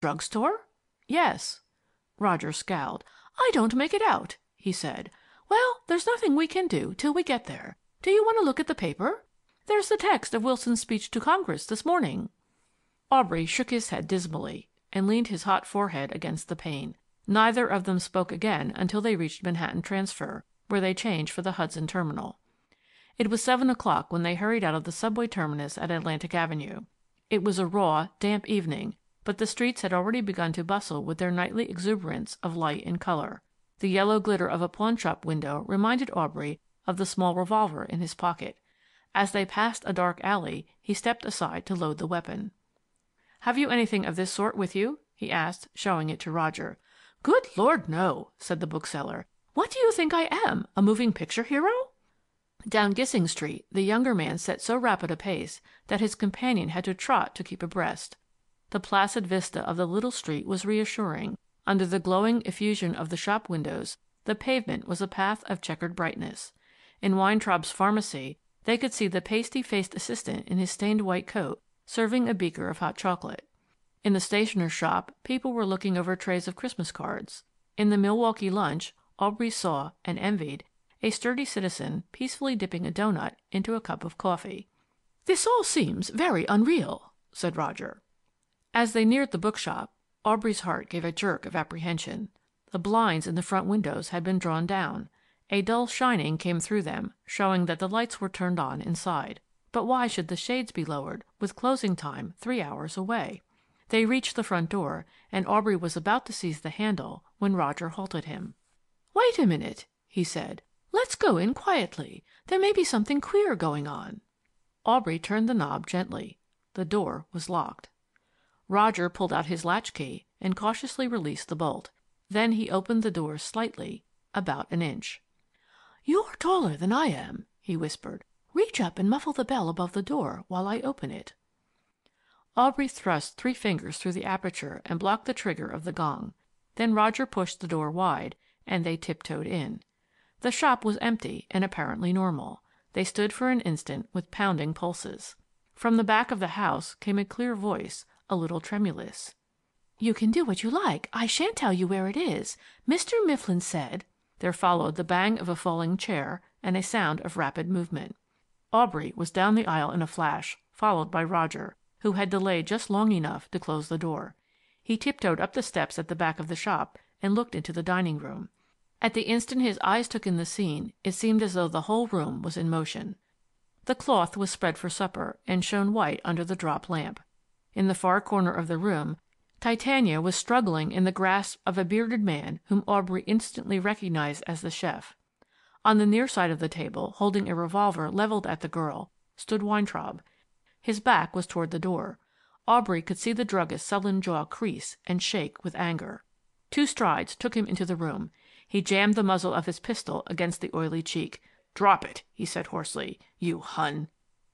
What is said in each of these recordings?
Drugstore? Yes. Roger scowled. I don't make it out, he said. Well, there's nothing we can do till we get there. Do you want to look at the paper? There's the text of Wilson's speech to Congress this morning. Aubrey shook his head dismally and leaned his hot forehead against the pane. Neither of them spoke again until they reached Manhattan Transfer, where they changed for the Hudson Terminal. It was 7 o'clock when they hurried out of the subway terminus at Atlantic Avenue. It was a raw, damp evening, but the streets had already begun to bustle with their nightly exuberance of light and color. The yellow glitter of a pawnshop window reminded Aubrey of the small revolver in his pocket. As they passed a dark alley, he stepped aside to load the weapon. "Have you anything of this sort with you?" he asked, showing it to Roger. "Good Lord, no," said the bookseller. "What do you think I am, a moving picture hero?" Down Gissing Street the younger man set so rapid a pace that his companion had to trot to keep abreast. The placid vista of the little street was reassuring. Under the glowing effusion of the shop windows, the pavement was a path of checkered brightness. In Weintraub's pharmacy they could see the pasty-faced assistant in his stained white coat serving a beaker of hot chocolate. In the stationer's shop people were looking over trays of Christmas cards. In the Milwaukee lunch Aubrey saw and envied a sturdy citizen peacefully dipping a doughnut into a cup of coffee. "This all seems very unreal," said Roger. As they neared the bookshop, Aubrey's heart gave a jerk of apprehension. The blinds in the front windows had been drawn down. A dull shining came through them, showing that the lights were turned on inside. But why should the shades be lowered, with closing time 3 hours away? They reached the front door, and Aubrey was about to seize the handle when Roger halted him. "Wait a minute," he said. "Let's go in quietly. There may be something queer going on." Aubrey turned the knob gently. The door was locked. Roger pulled out his latchkey and cautiously released the bolt. Then he opened the door slightly, about an inch. "You're taller than I am," he whispered. "Reach up and muffle the bell above the door while I open it." Aubrey thrust 3 fingers through the aperture and blocked the trigger of the gong. Then Roger pushed the door wide, and they tiptoed in. The shop was empty and apparently normal. They stood for an instant with pounding pulses. From the back of the house came a clear voice, a little tremulous. "You can do what you like. I shan't tell you where it is. Mr. Mifflin said—" There followed the bang of a falling chair and a sound of rapid movement. Aubrey was down the aisle in a flash, followed by Roger, who had delayed just long enough to close the door. He tiptoed up the steps at the back of the shop and looked into the dining room. At the instant his eyes took in the scene, it seemed as though the whole room was in motion. The cloth was spread for supper and shone white under the drop lamp. In the far corner of the room, Titania was struggling in the grasp of a bearded man whom Aubrey instantly recognized as the chef. On the near side of the table, holding a revolver leveled at the girl, stood Weintraub. His back was toward the door. Aubrey could see the druggist's sullen jaw crease and shake with anger. 2 strides took him into the room. He jammed the muzzle of his pistol against the oily cheek. "Drop it," he said hoarsely. "You Hun!"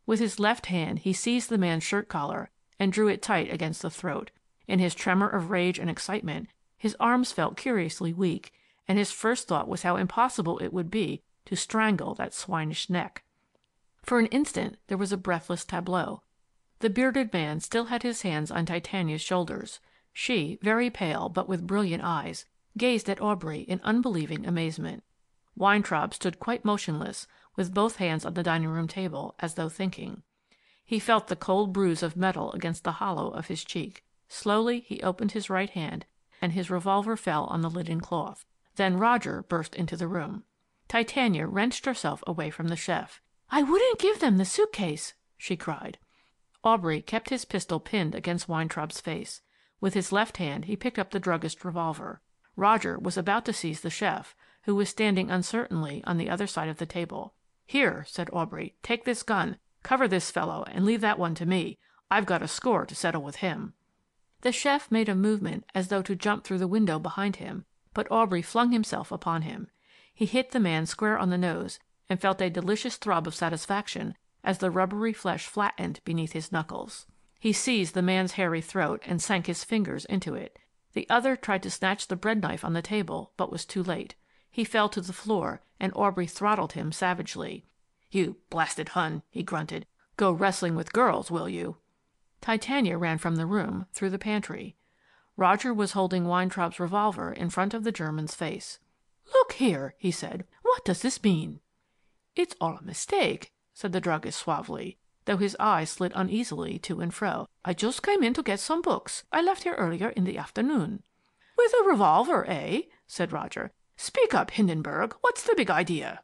With his left hand he seized the man's shirt collar and drew it tight against the throat. In his tremor of rage and excitement, his arms felt curiously weak, and his first thought was how impossible it would be to strangle that swinish neck. For an instant there was a breathless tableau. The bearded man still had his hands on Titania's shoulders. She, very pale but with brilliant eyes, gazed at Aubrey in unbelieving amazement. Weintraub stood quite motionless, with both hands on the dining-room table, as though thinking. He felt the cold bruise of metal against the hollow of his cheek. Slowly he opened his right hand, and his revolver fell on the linen cloth. Then Roger burst into the room. Titania wrenched herself away from the chef. "I wouldn't give them the suitcase," she cried. Aubrey kept his pistol pinned against Weintraub's face. With his left hand he picked up the druggist's revolver. Roger was about to seize the chef, who was standing uncertainly on the other side of the table. "Here," said Aubrey, "take this gun. Cover this fellow and leave that one to me. I've got a score to settle with him." The chef made a movement as though to jump through the window behind him, but Aubrey flung himself upon him. He hit the man square on the nose and felt a delicious throb of satisfaction as the rubbery flesh flattened beneath his knuckles. He seized the man's hairy throat and sank his fingers into it. The other tried to snatch the bread knife on the table, but was too late. He fell to the floor, and Aubrey throttled him savagely. "You blasted Hun," he grunted. "Go wrestling with girls, will you?" Titania ran from the room, through the pantry. Roger was holding Weintraub's revolver in front of the German's face. "Look here," he said. "What does this mean?" "It's all a mistake," said the druggist suavely, though his eyes slid uneasily to and fro. "I just came in to get some books. I left here earlier in the afternoon." "With a revolver, eh?" said Roger. "Speak up, Hindenburg. What's the big idea?"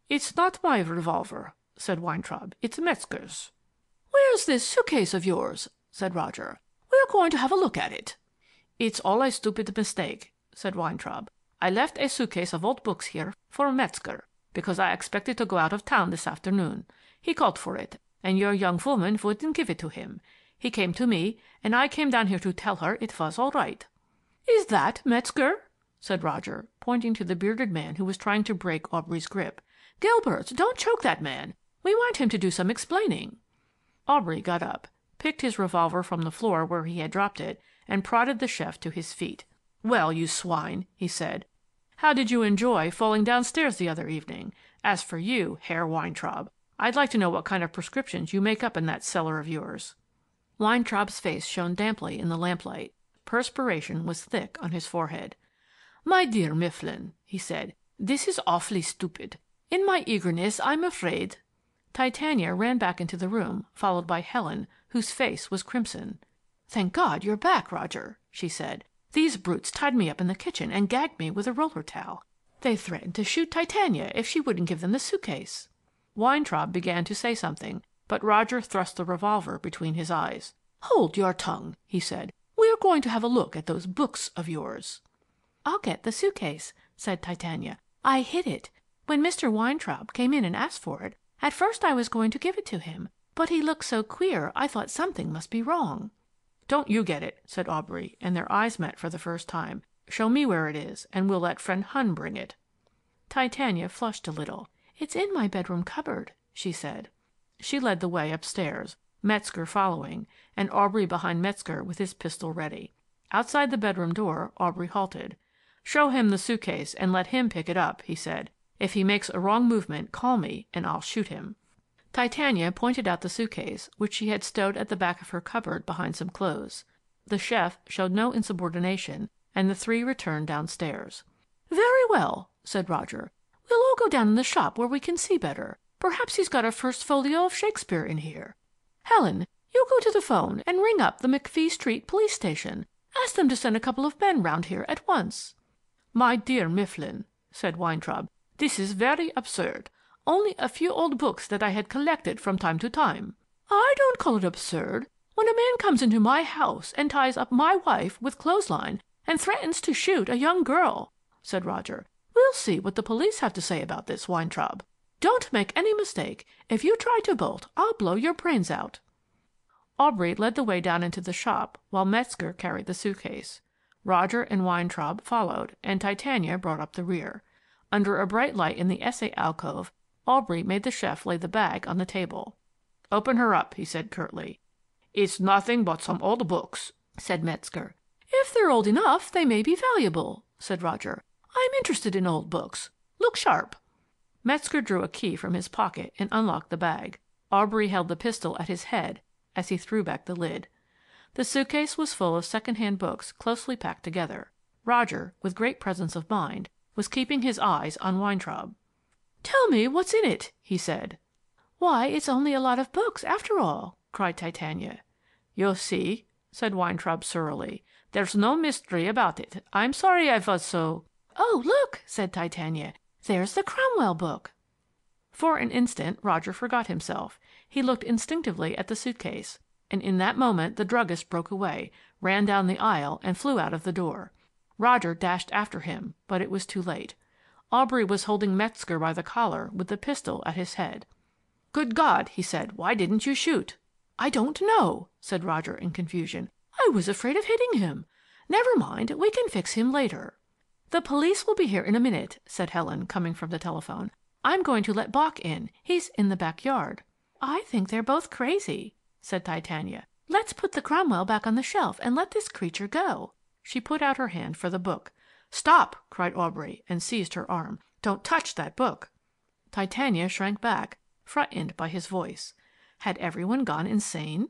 "It's not my revolver," said Weintraub. "It's Metzger's." "Where's this suitcase of yours?" said Roger. "We're going to have a look at it." "It's all a stupid mistake," said Weintraub. "I left a suitcase of old books here for Metzger, because I expected to go out of town this afternoon. He called for it, and your young woman wouldn't give it to him. He came to me, and I came down here to tell her it was all right." "Is that Metzger?" said Roger, pointing to the bearded man who was trying to break Aubrey's grip. "Gilbert, don't choke that man. We want him to do some explaining." Aubrey got up, picked his revolver from the floor where he had dropped it, and prodded the chef to his feet. "Well, you swine," he said, "how did you enjoy falling downstairs the other evening? As for you, Herr Weintraub, I'd like to know what kind of prescriptions you make up in that cellar of yours." Weintraub's face shone damply in the lamplight. Perspiration was thick on his forehead. "My dear Mifflin," he said, "this is awfully stupid. In my eagerness, I'm afraid—" Titania ran back into the room, followed by Helen, whose face was crimson. "Thank God you're back, Roger," she said. "These brutes tied me up in the kitchen and gagged me with a roller towel. They threatened to shoot Titania if she wouldn't give them the suitcase." Weintraub began to say something, but Roger thrust the revolver between his eyes. "Hold your tongue," he said. "We're going to have a look at those books of yours." "I'll get the suitcase," said Titania. "I hid it. When Mr. Weintraub came in and asked for it, at first I was going to give it to him, but he looked so queer I thought something must be wrong." "Don't you get it," said Aubrey, and their eyes met for the first time. "Show me where it is, and we'll let friend Hun bring it." Titania flushed a little. "It's in my bedroom cupboard," she said. She led the way upstairs, Metzger following, and Aubrey behind Metzger with his pistol ready. Outside the bedroom door, Aubrey halted. "Show him the suitcase and let him pick it up," he said. "If he makes a wrong movement, call me and I'll shoot him." Titania pointed out the suitcase, which she had stowed at the back of her cupboard behind some clothes. The chef showed no insubordination, and the three returned downstairs. "Very well," said Roger. "We'll all go down in the shop where we can see better. Perhaps he's got a first folio of Shakespeare in here. Helen, you go to the phone and ring up the McPhee Street police station. Ask them to send a couple of men round here at once." "My dear Mifflin," said Weintraub, "this is very absurd. Only a few old books that I had collected from time to time." "I don't call it absurd. When a man comes into my house and ties up my wife with clothesline and threatens to shoot a young girl," said Roger. "We'll see what the police have to say about this, Weintraub. Don't make any mistake. If you try to bolt, I'll blow your brains out." Aubrey led the way down into the shop while Metzger carried the suitcase. Roger and Weintraub followed, and Titania brought up the rear. Under a bright light in the essay alcove, Aubrey made the chef lay the bag on the table. "Open her up," he said curtly. "It's nothing but some old books," said Metzger. "If they're old enough, they may be valuable," said Roger. "I'm interested in old books. Look sharp." Metzger drew a key from his pocket and unlocked the bag. Aubrey held the pistol at his head as he threw back the lid. The suitcase was full of second-hand books closely packed together. Roger, with great presence of mind, was keeping his eyes on Weintraub. "Tell me what's in it," he said. "Why, it's only a lot of books, after all," cried Titania. "You see," said Weintraub surlily, "there's no mystery about it. I'm sorry I was so—" "Oh, look," said Titania. "There's the Cromwell book." For an instant Roger forgot himself. He looked instinctively at the suitcase, and in that moment the druggist broke away, ran down the aisle, and flew out of the door. Roger dashed after him, but it was too late. Aubrey was holding Metzger by the collar with the pistol at his head. "Good God," he said, "why didn't you shoot?" "I don't know," said Roger in confusion. "I was afraid of hitting him. Never mind, we can fix him later." "The police will be here in a minute," said Helen, coming from the telephone. "I'm going to let Bock in. He's in the backyard." "I think they're both crazy," said Titania. "Let's put the Cromwell back on the shelf and let this creature go." She put out her hand for the book. "Stop!" cried Aubrey, and seized her arm. "Don't touch that book." Titania shrank back, frightened by his voice. Had everyone gone insane?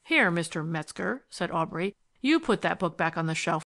"Here, Mr. Metzger," said Aubrey. You put that book back on the shelf